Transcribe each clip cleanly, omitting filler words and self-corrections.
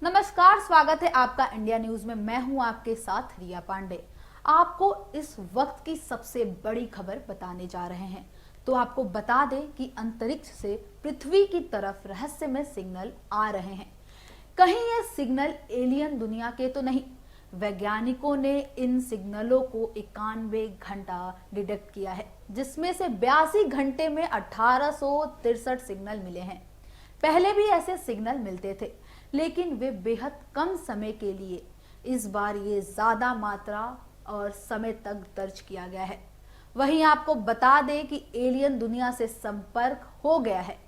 नमस्कार, स्वागत है आपका इंडिया न्यूज में। मैं हूं आपके साथ रिया पांडे। आपको इस वक्त की सबसे बड़ी खबर बताने जा रहे हैं। तो आपको बता दें कि अंतरिक्ष से पृथ्वी की तरफ रहस्यमय सिग्नल आ रहे हैं। कहीं ये सिग्नल एलियन दुनिया के तो नहीं। वैज्ञानिकों ने इन सिग्नलों को 91 घंटा डिटेक्ट किया है, जिसमें से 82 घंटे में 1863 सिग्नल मिले हैं। पहले भी ऐसे सिग्नल मिलते थे, लेकिन वे बेहद कम समय के लिए। इस बार ये ज्यादा मात्रा और समय तक दर्ज किया गया है। वहीं आपको बता दें कि एलियन दुनिया से संपर्क हो गया है।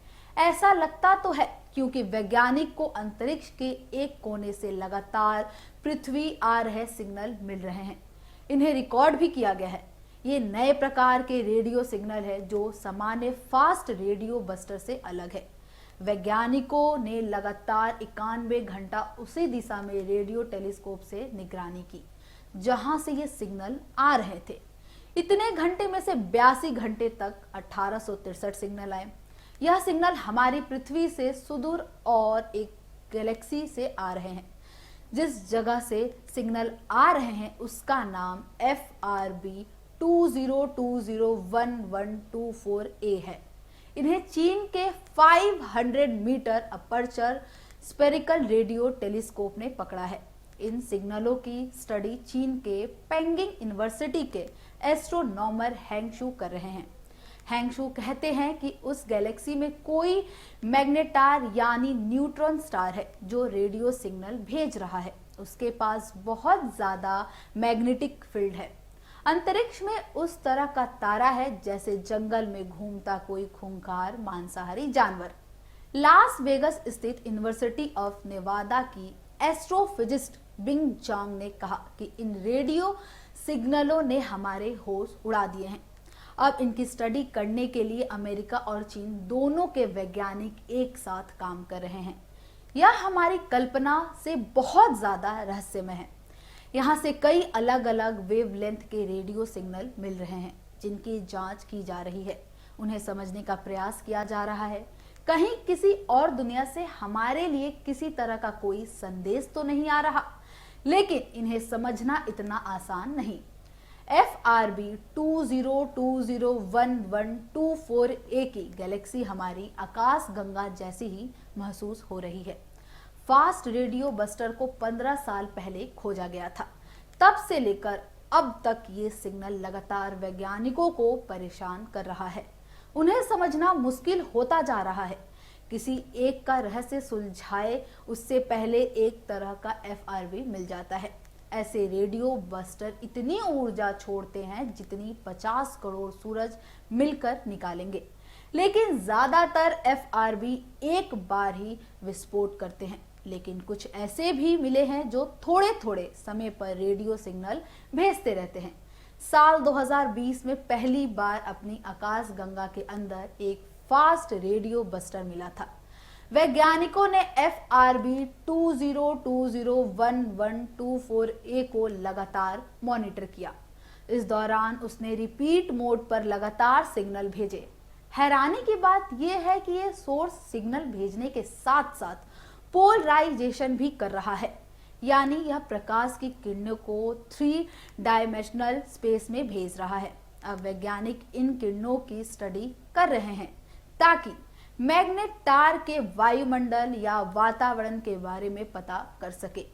ऐसा लगता तो है, क्योंकि वैज्ञानिक को अंतरिक्ष के एक कोने से लगातार पृथ्वी आ रहे सिग्नल मिल रहे हैं। इन्हें रिकॉर्ड भी किया गया है। ये नए प्रकार के रेडियो सिग्नल है जो सामान्य फास्ट रेडियो बस्टर से अलग है। वैज्ञानिकों ने लगातार 91 घंटा उसी दिशा में रेडियो टेलीस्कोप से निगरानी की जहां से ये सिग्नल आ रहे थे। इतने घंटे में से 82 घंटे तक 1863 सिग्नल आए। यह सिग्नल हमारी पृथ्वी से सुदूर और एक गैलेक्सी से आ रहे हैं। जिस जगह से सिग्नल आ रहे हैं उसका नाम FRB 20201124A है। इन्हें चीन के 500 metre aperture spherical radio telescope ने पकड़ा है। इन सिग्नलों की स्टडी चीन के पेंगिंग यूनिवर्सिटी के एस्ट्रोनॉमर हैंगशू कर रहे हैं। हैंगशू कहते हैं कि उस गैलेक्सी में कोई मैग्नेटार यानी न्यूट्रॉन स्टार है जो रेडियो सिग्नल भेज रहा है। उसके पास बहुत ज्यादा मैग्नेटिक फील्ड है। अंतरिक्ष में उस तरह का तारा है जैसे जंगल में घूमता कोई खूंखार मांसाहारी जानवर। लास वेगस स्थित यूनिवर्सिटी ऑफ नेवादा की एस्ट्रोफिजिस्ट बिंग जांग ने कहा कि इन रेडियो सिग्नलों ने हमारे होश उड़ा दिए हैं। अब इनकी स्टडी करने के लिए अमेरिका और चीन दोनों के वैज्ञानिक एक साथ काम कर रहे हैं। यह हमारी कल्पना से बहुत ज्यादा रहस्यमय है। यहाँ से कई अलग अलग वेवलेंथ के रेडियो सिग्नल मिल रहे हैं जिनकी जांच की जा रही है। उन्हें समझने का प्रयास किया जा रहा है। कहीं किसी और दुनिया से हमारे लिए किसी तरह का कोई संदेश तो नहीं आ रहा, लेकिन इन्हें समझना इतना आसान नहीं। FRB 20201124A की गैलेक्सी हमारी आकाश गंगा जैसी ही महसूस हो रही है। फास्ट रेडियो बस्टर को 15 साल पहले खोजा गया था। तब से लेकर अब तक ये सिग्नल लगातार वैज्ञानिकों को परेशान कर रहा है। उन्हें समझना मुश्किल होता जा रहा है। किसी एक का रहस्य सुलझाए उससे पहले एक तरह का FRB मिल जाता है। ऐसे रेडियो बस्टर इतनी ऊर्जा छोड़ते हैं जितनी 50 करोड़ सूरज मिलकर निकालेंगे, लेकिन ज्यादातर FRB एक बार ही विस्फोट करते हैं। लेकिन कुछ ऐसे भी मिले हैं जो थोड़े थोड़े समय पर रेडियो सिग्नल भेजते रहते हैं। साल 2020 में पहली बार अपनी आकाश गंगा के अंदर एक फास्ट रेडियो बस्टर मिला था। वैज्ञानिकों ने FRB 20201124A को लगातार मॉनिटर किया। इस दौरान उसने रिपीट मोड पर लगातार सिग्नल भेजे। हैरानी की बात यह है कि यह सोर्स सिग्नल भेजने के साथ साथ पोलराइजेशन भी कर रहा है, यानी यह प्रकाश की किरणों को 3 डायमेंशनल स्पेस में भेज रहा है। अब वैज्ञानिक इन किरणों की स्टडी कर रहे हैं ताकि मैग्नेट तार के वायुमंडल या वातावरण के बारे में पता कर सके।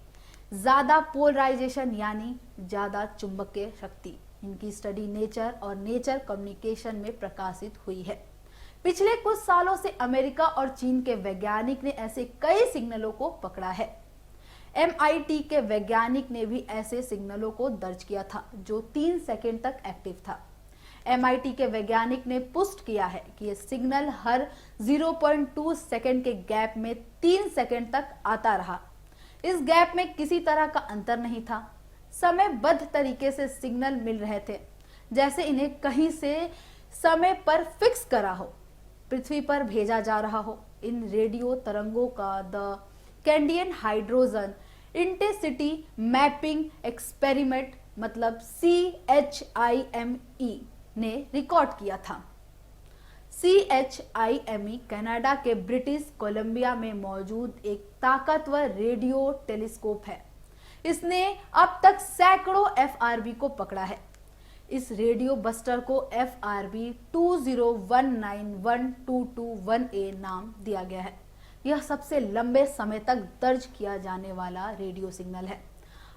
ज्यादा पोलराइजेशन यानी ज्यादा चुंबकीय शक्ति। इनकी स्टडी नेचर और नेचर कम्युनिकेशन में प्रकाशित हुई है। पिछले कुछ सालों से अमेरिका और चीन के वैज्ञानिक ने ऐसे कई सिग्नलों को पकड़ा है। MIT के वैज्ञानिक ने भी ऐसे सिग्नलों को दर्ज किया था जो 3 सेकंड तक एक्टिव था। MIT के वैज्ञानिक ने पुष्ट किया है कि यह सिग्नल हर 0.2 सेकंड के गैप में 3 सेकंड तक आता रहा। इस गैप में किसी तरह का अंतर नहीं था। समयबद्ध तरीके से सिग्नल मिल रहे थे, जैसे इन्हें कहीं से समय पर फिक्स करा हो, पृथ्वी पर भेजा जा रहा हो। इन रेडियो तरंगों का the Canadian hydrogen intensity mapping experiment मतलब CHIME ने रिकॉर्ड किया था। CHIME कनाडा के ब्रिटिश कोलंबिया में मौजूद एक ताकतवर रेडियो टेलीस्कोप है। इसने अब तक सैकड़ों FRB को पकड़ा है। इस रेडियो बस्टर को FRB 20191221A नाम दिया गया है। यह सबसे लंबे समय तक दर्ज किया जाने वाला रेडियो सिग्नल है।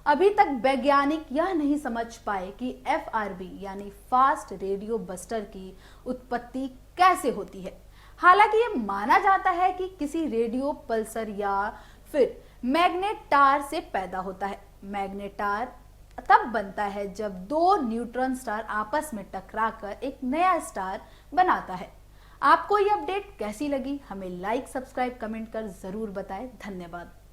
अभी तक वैज्ञानिक यह नहीं समझ पाए कि FRB यानी फास्ट रेडियो बस्टर की उत्पत्ति कैसे होती है। हालांकि यह माना जाता है कि किसी रेडियो पल्सर या फिर मैग्नेटार से पैदा होता है। मैग्नेटार तब बनता है जब दो न्यूट्रॉन स्टार आपस में टकराकर एक नया स्टार बनाता है। आपको ये अपडेट कैसी लगी? हमें लाइक, सब्सक्राइब, कमेंट कर जरूर बताएं। धन्यवाद।